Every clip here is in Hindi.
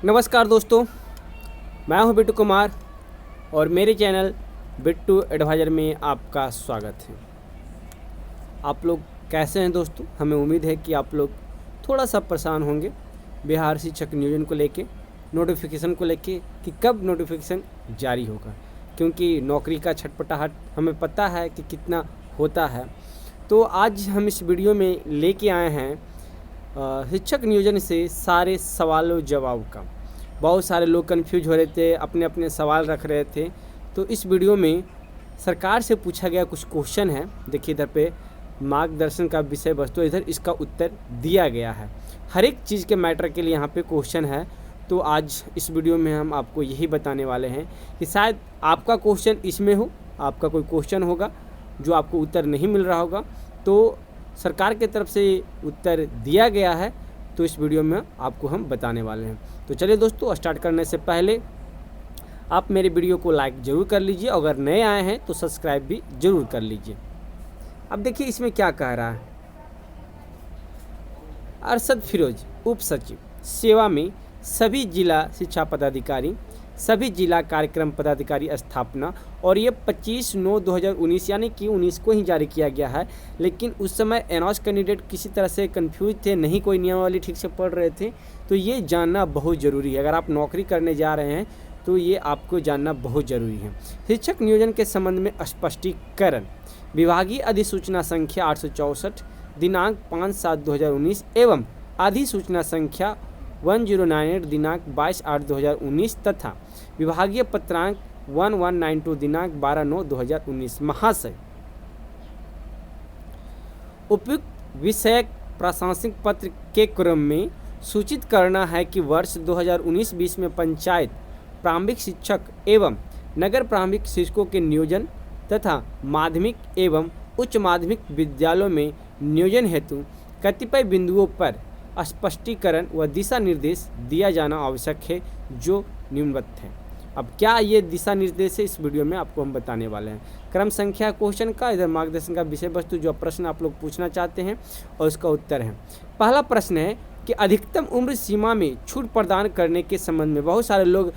नमस्कार दोस्तों, मैं हूं बिट्टू कुमार और मेरे चैनल बिट्टू एडवाइज़र में आपका स्वागत है। आप लोग कैसे हैं दोस्तों? हमें उम्मीद है कि आप लोग थोड़ा सा परेशान होंगे बिहार शिक्षक नियोजन को लेके, नोटिफिकेशन को लेके कि कब नोटिफिकेशन जारी होगा, क्योंकि नौकरी का छटपटाहट हमें पता है कि कितना होता है। तो आज हम इस वीडियो में लेके आए हैं शिक्षक नियोजन से सारे सवालों जवाब का। बहुत सारे लोग कंफ्यूज हो रहे थे, अपने अपने सवाल रख रहे थे। तो इस वीडियो में सरकार से पूछा गया कुछ क्वेश्चन है। देखिए इधर पे मार्गदर्शन का विषय वस्तु, इधर इसका उत्तर दिया गया है। हर एक चीज़ के मैटर के लिए यहाँ पे क्वेश्चन है। तो आज इस वीडियो में हम आपको यही बताने वाले हैं कि शायद आपका क्वेश्चन इसमें हो, आपका कोई क्वेश्चन होगा जो आपको उत्तर नहीं मिल रहा होगा, तो सरकार की तरफ से उत्तर दिया गया है। तो इस वीडियो में आपको हम बताने वाले हैं। तो चलिए दोस्तों, स्टार्ट करने से पहले आप मेरे वीडियो को लाइक ज़रूर कर लीजिए, अगर नए आए हैं तो सब्सक्राइब भी ज़रूर कर लीजिए। अब देखिए इसमें क्या कह रहा है। अरशद फिरोज उप सचिव सेवा में सभी जिला शिक्षा पदाधिकारी, सभी जिला कार्यक्रम पदाधिकारी स्थापना, और ये 25/9/2019 यानी कि 19 को ही जारी किया गया है। लेकिन उस समय अनाउंस कैंडिडेट किसी तरह से कंफ्यूज थे, नहीं कोई नियमावली ठीक से पढ़ रहे थे। तो ये जानना बहुत ज़रूरी है। अगर आप नौकरी करने जा रहे हैं तो ये आपको जानना बहुत ज़रूरी है। शिक्षक नियोजन के संबंध में स्पष्टीकरण। विभागीय अधिसूचना संख्या 864 दिनांक 5/7/2019 एवं अधिसूचना संख्या 1098 दिनांक 22/8/2019 तथा विभागीय पत्रांक 1192 दिनांक 12/9/2019। महाशय, उपयुक्त विषयक प्रशासनिक पत्र के क्रम में सूचित करना है कि वर्ष 2019-20 में पंचायत प्रारंभिक शिक्षक एवं नगर प्रारंभिक शिक्षकों के नियोजन तथा माध्यमिक एवं उच्च माध्यमिक विद्यालयों में नियोजन हेतु कतिपय बिंदुओं पर स्पष्टीकरण व दिशा निर्देश दिया जाना आवश्यक है, जो निम्नवत है। अब क्या ये दिशा निर्देश है, इस वीडियो में आपको हम बताने वाले हैं। क्रम संख्या क्वेश्चन का, इधर मार्गदर्शन का विषय वस्तु, जो प्रश्न आप लोग पूछना चाहते हैं और उसका उत्तर है। पहला प्रश्न है कि अधिकतम उम्र सीमा में छूट प्रदान करने के संबंध में बहुत सारे लोग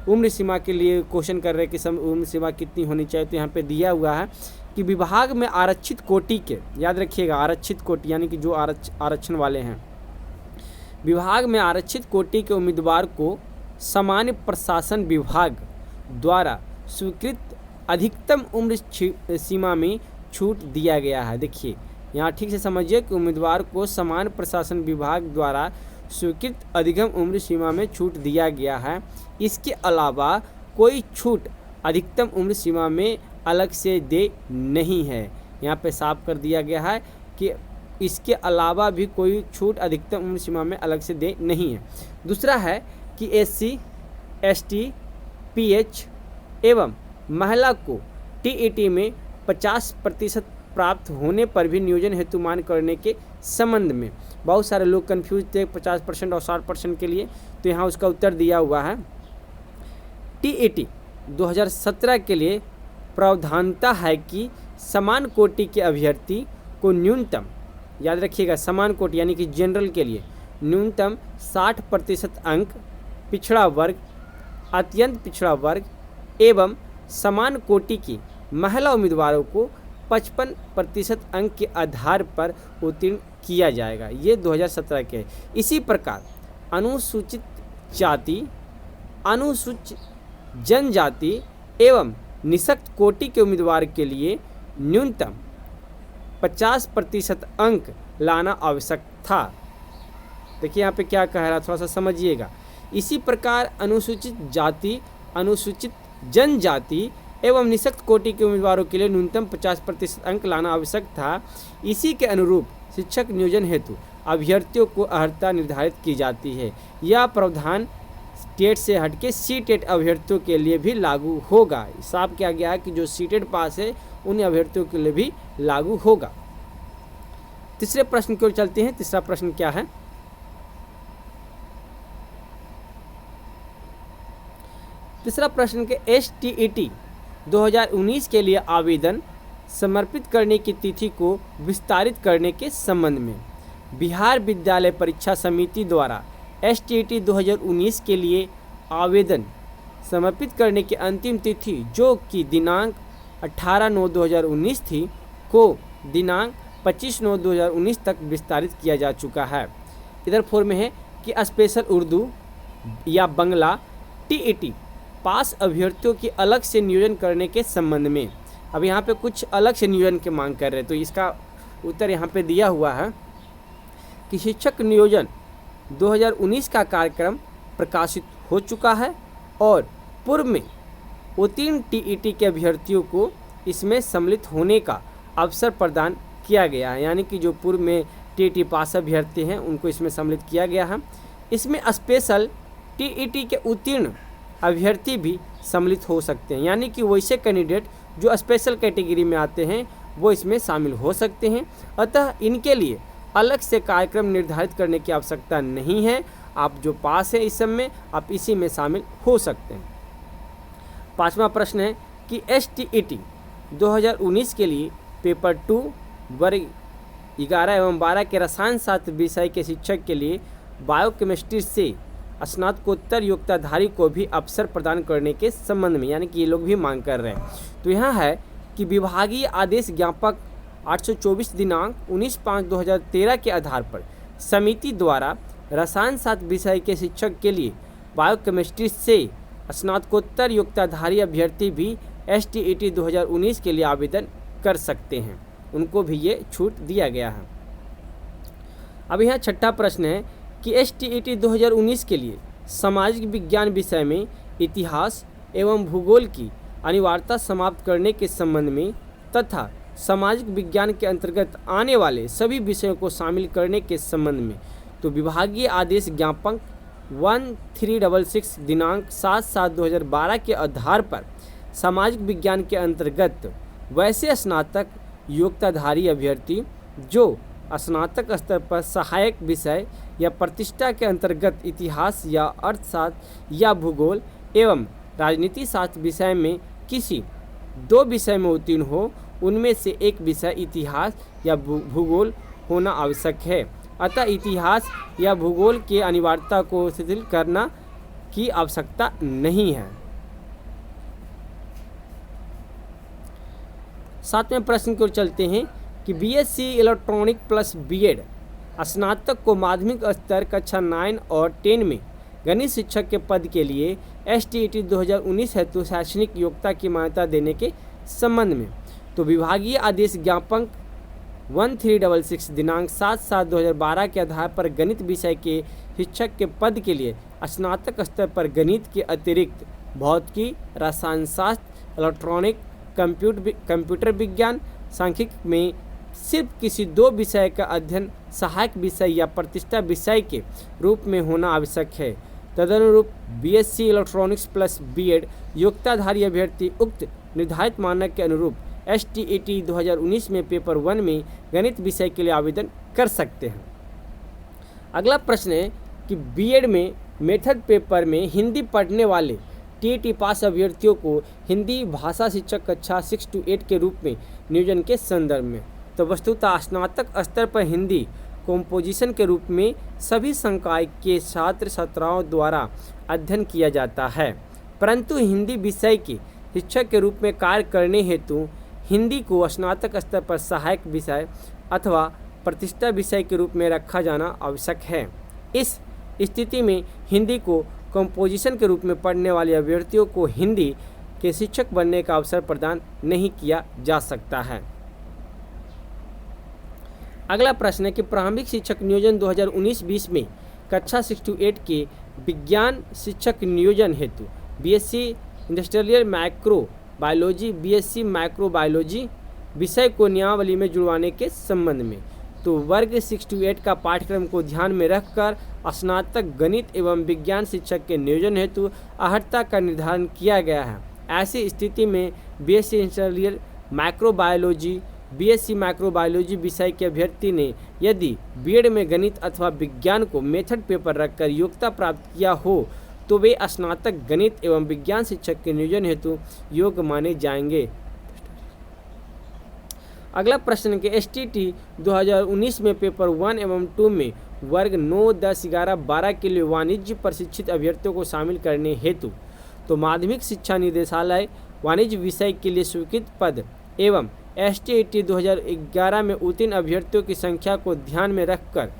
उम्र सीमा के लिए क्वेश्चन कर रहे हैं कि उम्र सीमा कितनी होनी चाहिए। तो यहाँ पे दिया हुआ है कि विभाग में आरक्षित कोटि के, याद रखिएगा आरक्षित कोटि यानी कि जो आरक्षण वाले हैं, विभाग में आरक्षित कोटि के उम्मीदवार को सामान्य प्रशासन विभाग द्वारा स्वीकृत अधिकतम उम्र सीमा में छूट दिया गया है। देखिए यहाँ ठीक से समझिए कि उम्मीदवार को सामान्य प्रशासन विभाग द्वारा स्वीकृत अधिकतम उम्र सीमा में छूट दिया गया है। इसके अलावा कोई छूट अधिकतम उम्र सीमा में अलग से दे नहीं है। यहाँ पे साफ कर दिया गया है कि इसके अलावा भी कोई छूट अधिकतम उम्र सीमा में अलग से दे नहीं है। दूसरा है कि SC, ST, PH एवं महिला को TET में 50% प्राप्त होने पर भी नियोजन हेतु मान करने के संबंध में बहुत सारे लोग कंफ्यूज थे 50% और 60% के लिए। तो यहाँ उसका उत्तर दिया हुआ है। TET 2017 के लिए प्रावधानता है कि समान कोटि के अभ्यर्थी को न्यूनतम, याद रखिएगा समान कोटि यानी कि जनरल के लिए न्यूनतम 60% अंक, पिछड़ा वर्ग, अत्यंत पिछड़ा वर्ग एवं समान कोटि की महिला उम्मीदवारों को 55% अंक के आधार पर उत्तीर्ण किया जाएगा। ये 2017 के है। इसी प्रकार अनुसूचित जाति, अनुसूचित जनजाति एवं निःशक्त कोटि के उम्मीदवार के लिए न्यूनतम 50% अंक लाना आवश्यक था। देखिए यहाँ पे क्या कह रहा है, थोड़ा सा समझिएगा। इसी प्रकार अनुसूचित जाति, अनुसूचित जनजाति एवं निःशक्त कोटि के उम्मीदवारों के लिए न्यूनतम 50% अंक लाना आवश्यक था। इसी के अनुरूप शिक्षक नियोजन हेतु अभ्यर्थियों को अर्हता निर्धारित की जाती है। यह प्रावधान टेट से हटके CTET अभ्यर्थियों के लिए भी लागू होगा। साफ किया गया है कि जो CTET पास है उन अभ्यर्थियों के लिए भी लागू होगा। तीसरे प्रश्न की ओर चलते हैं। तीसरा प्रश्न क्या है? तीसरा प्रश्न के STET 2019 के लिए आवेदन समर्पित करने की तिथि को विस्तारित करने के संबंध में बिहार विद्यालय परीक्षा समिति द्वारा STET 2019 के लिए आवेदन समर्पित करने की अंतिम तिथि जो कि दिनांक 18/9/2019 थी को दिनांक 25/9/2019 तक विस्तारित किया जा चुका है। इधर 4 में है कि स्पेशल उर्दू या बंगला TET पास अभ्यर्थियों की अलग से नियोजन करने के संबंध में। अब यहाँ पे कुछ अलग से नियोजन की मांग कर रहे हैं, तो इसका उत्तर यहाँ पे दिया हुआ है कि शिक्षक नियोजन 2019 का कार्यक्रम प्रकाशित हो चुका है और पूर्व में उत्तीर्ण TET के अभ्यर्थियों को इसमें सम्मिलित होने का अवसर प्रदान किया गया है। यानी कि जो पूर्व में TET पास अभ्यर्थी हैं उनको इसमें सम्मिलित किया गया है। इसमें स्पेशल TET के उत्तीर्ण अभ्यर्थी भी सम्मिलित हो सकते हैं, यानी कि वैसे कैंडिडेट जो स्पेशल कैटेगरी में आते हैं वो इसमें शामिल हो सकते हैं। अतः इनके लिए अलग से कार्यक्रम निर्धारित करने की आवश्यकता नहीं है। आप जो पास है इस सब में आप इसी में शामिल हो सकते हैं। 5वां प्रश्न है कि STET 2019 के लिए पेपर 2 वर्ग 11 एवं 12 के रसायन शास्त्र विषय के शिक्षक के लिए बायोकेमिस्ट्री से स्नातकोत्तर योग्यताधारी को भी अवसर प्रदान करने के संबंध में, यानी कि ये लोग भी मांग कर रहे हैं। तो यहाँ है कि विभागीय आदेश ज्ञापक 824 दिनांक 19/5/2013 के आधार पर समिति द्वारा रसायन शास्त्र विषय के शिक्षक के लिए बायोकेमिस्ट्री से स्नातकोत्तर योग्यताधारी अभ्यर्थी भी STET 2019 के लिए आवेदन कर सकते हैं, उनको भी ये छूट दिया गया है। अब यहाँ 6ठा प्रश्न है कि STET 2019 के लिए सामाजिक विज्ञान विषय में इतिहास एवं भूगोल की अनिवार्यता समाप्त करने के संबंध में तथा सामाजिक विज्ञान के अंतर्गत आने वाले सभी विषयों को शामिल करने के संबंध में। तो विभागीय आदेश ज्ञापक 1366 दिनांक 7/7/2012 के आधार पर सामाजिक विज्ञान के अंतर्गत वैसे स्नातक योग्यताधारी अभ्यर्थी जो स्नातक स्तर पर सहायक विषय या प्रतिष्ठा के अंतर्गत इतिहास या अर्थशास्त्र या भूगोल एवं राजनीति शास्त्र विषय में किसी 2 विषय में उत्तीर्ण हो, उनमें से एक विषय इतिहास या भूगोल होना आवश्यक है। अतः इतिहास या भूगोल के अनिवार्यता को शिथिल करना की आवश्यकता नहीं है। 7वें प्रश्न की ओर चलते हैं कि BSc इलेक्ट्रॉनिक प्लस B.Ed स्नातक को माध्यमिक स्तर कक्षा 9 और 10 में गणित शिक्षक के पद के लिए STET 2019 हेतु शैक्षणिक योग्यता की मान्यता देने के संबंध में। तो विभागीय आदेश ज्ञापक 1366 दिनांक 7/7/2012 के आधार पर गणित विषय के शिक्षक के पद के लिए स्नातक स्तर पर गणित के अतिरिक्त भौतिकी, रसायन शास्त्र, इलेक्ट्रॉनिक, कंप्यूटर विज्ञान, सांख्यिकी में सिर्फ किसी 2 विषय का अध्ययन सहायक विषय या प्रतिष्ठा विषय के रूप में होना आवश्यक है। तदनुरूप BSc इलेक्ट्रॉनिक्स प्लस B.Ed योग्यताधारी अभ्यर्थी उक्त निर्धारित मानक के अनुरूप STET 2019 में पेपर 1 में गणित विषय के लिए आवेदन कर सकते हैं। अगला प्रश्न है कि B.Ed में मेथड पेपर में हिंदी पढ़ने वाले TET पास अभ्यर्थियों को हिंदी भाषा शिक्षक कक्षा 6 to 8 के रूप में नियोजन के संदर्भ में। तो वस्तुतः स्नातक स्तर पर हिंदी कॉम्पोजिशन के रूप में सभी संकाय के छात्र छात्राओं द्वारा अध्ययन किया जाता है, परंतु हिंदी विषय के शिक्षक के रूप में कार्य करने हेतु हिंदी को स्नातक स्तर पर सहायक विषय अथवा प्रतिष्ठा विषय के रूप में रखा जाना आवश्यक है। इस स्थिति में हिंदी को कंपोजिशन के रूप में पढ़ने वाले अभ्यर्थियों को हिंदी के शिक्षक बनने का अवसर प्रदान नहीं किया जा सकता है। अगला प्रश्न है कि प्रारंभिक शिक्षक नियोजन 2019-20 में कक्षा 6 to 8 के विज्ञान शिक्षक नियोजन हेतु BSc industrial micro biology, BSc micro biology विषय को नियमावली में जुड़वाने के संबंध में। तो वर्ग 6 to 8 का पाठ्यक्रम को ध्यान में रखकर स्नातक गणित एवं विज्ञान शिक्षक के नियोजन हेतु अर्हता का निर्धारण किया गया है। ऐसी स्थिति में BSc industrial microbiology, BSc microbiology विषय के अभ्यर्थी ने यदि B.Ed में गणित अथवा विज्ञान को मेथड पेपर रखकर योग्यता प्राप्त किया हो तो वे स्नातक गणित एवं विज्ञान शिक्षक के नियोजन हेतु योग्य माने जाएंगे। अगला प्रश्न के STET 2019 में पेपर 1 एवं 2 में वर्ग 9, 10, 11, 12 के लिए वाणिज्य प्रशिक्षित अभ्यर्थियों को शामिल करने हेतु तो माध्यमिक शिक्षा निदेशालय वाणिज्य विषय के लिए स्वीकृत पद एवं STET 2011 में उत्तीर्ण अभ्यर्थियों की संख्या को ध्यान में रखकर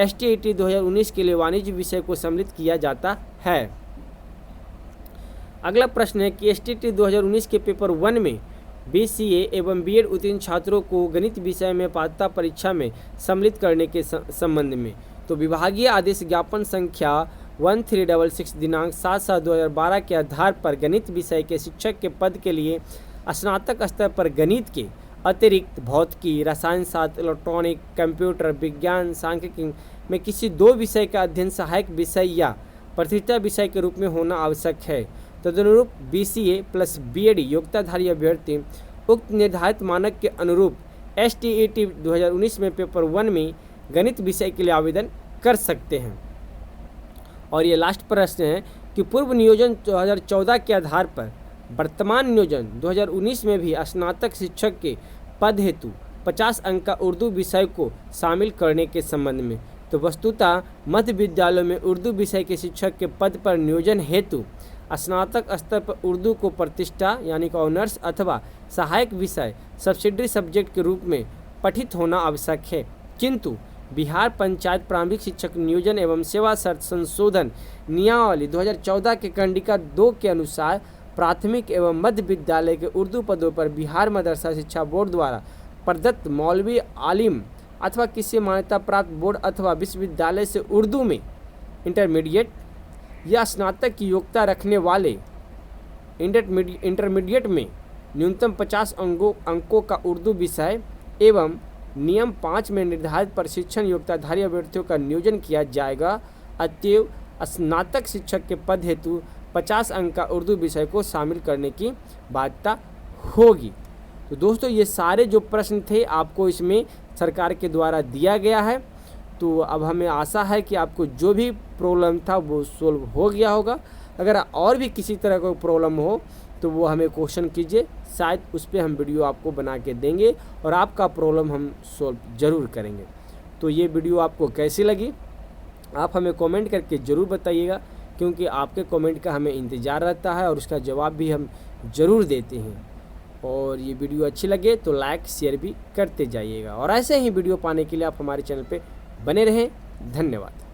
STET 2019 के लिए वाणिज्य विषय को सम्मिलित किया जाता है। अगला प्रश्न है कि STET 2019 के पेपर 1 में BCA एवं BEd उत्तीर्ण छात्रों को गणित विषय में पात्रता परीक्षा में सम्मिलित करने के संबंध में तो विभागीय आदेश ज्ञापन संख्या 1366 दिनांक 7/7/2012 के आधार पर गणित विषय के शिक्षक के पद के लिए स्नातक स्तर पर गणित के अतिरिक्त भौतिकी, रसायन शास्त्र, इलेक्ट्रॉनिक, कंप्यूटर विज्ञान, सांख्यिकी में किसी 2 विषय का अध्ययन सहायक विषय या प्रतियोगिता विषय के रूप में होना आवश्यक है। तदनुरूप BCA प्लस BEd योग्यताधारी अभ्यर्थी उक्त निर्धारित मानक के अनुरूप STET 2019 में पेपर 1 में गणित विषय के लिए आवेदन कर सकते हैं। और ये लास्ट प्रश्न है कि पूर्व नियोजन 2014 के आधार पर वर्तमान नियोजन 2019 में भी स्नातक शिक्षक के पद हेतु 50 अंक का उर्दू विषय को शामिल करने के संबंध में तो वस्तुतः मध्य विद्यालयों में उर्दू विषय के शिक्षक के पद पर नियोजन हेतु स्नातक स्तर पर उर्दू को प्रतिष्ठा यानी कि ऑनर्स अथवा सहायक विषय सब्सिडरी सब्जेक्ट के रूप में पठित होना आवश्यक है, किंतु बिहार पंचायत प्रारंभिक शिक्षक नियोजन एवं सेवा शर्त संशोधन नियमावली 2014 के कंडिका 2 के अनुसार प्राथमिक एवं मध्य विद्यालय के उर्दू पदों पर बिहार मदरसा शिक्षा बोर्ड द्वारा प्रदत्त मौलवी आलिम अथवा किसी मान्यता प्राप्त बोर्ड अथवा विश्वविद्यालय से उर्दू में इंटरमीडिएट या स्नातक की योग्यता रखने वाले इंटरमीडिएट में न्यूनतम 50 अंकों का उर्दू विषय एवं नियम 5 में निर्धारित प्रशिक्षण योग्यताधारी अभ्यर्थियों का नियोजन किया जाएगा। अतएव स्नातक शिक्षक के पद हेतु 50 अंक का उर्दू विषय को शामिल करने की बाध्यता होगी। तो दोस्तों ये सारे जो प्रश्न थे आपको इसमें सरकार के द्वारा दिया गया है। तो अब हमें आशा है कि आपको जो भी प्रॉब्लम था वो सोल्व हो गया होगा। अगर और भी किसी तरह का प्रॉब्लम हो तो वो हमें क्वेश्चन कीजिए, शायद उस पर हम वीडियो आपको बना के देंगे और आपका प्रॉब्लम हम सोल्व ज़रूर करेंगे। तो ये वीडियो आपको कैसी लगी आप हमें कमेंट करके ज़रूर बताइएगा, क्योंकि आपके कमेंट का हमें इंतज़ार रहता है और उसका जवाब भी हम ज़रूर देते हैं। और ये वीडियो अच्छी लगे तो लाइक शेयर भी करते जाइएगा और ऐसे ही वीडियो पाने के लिए आप हमारे चैनल पे बने रहें। धन्यवाद।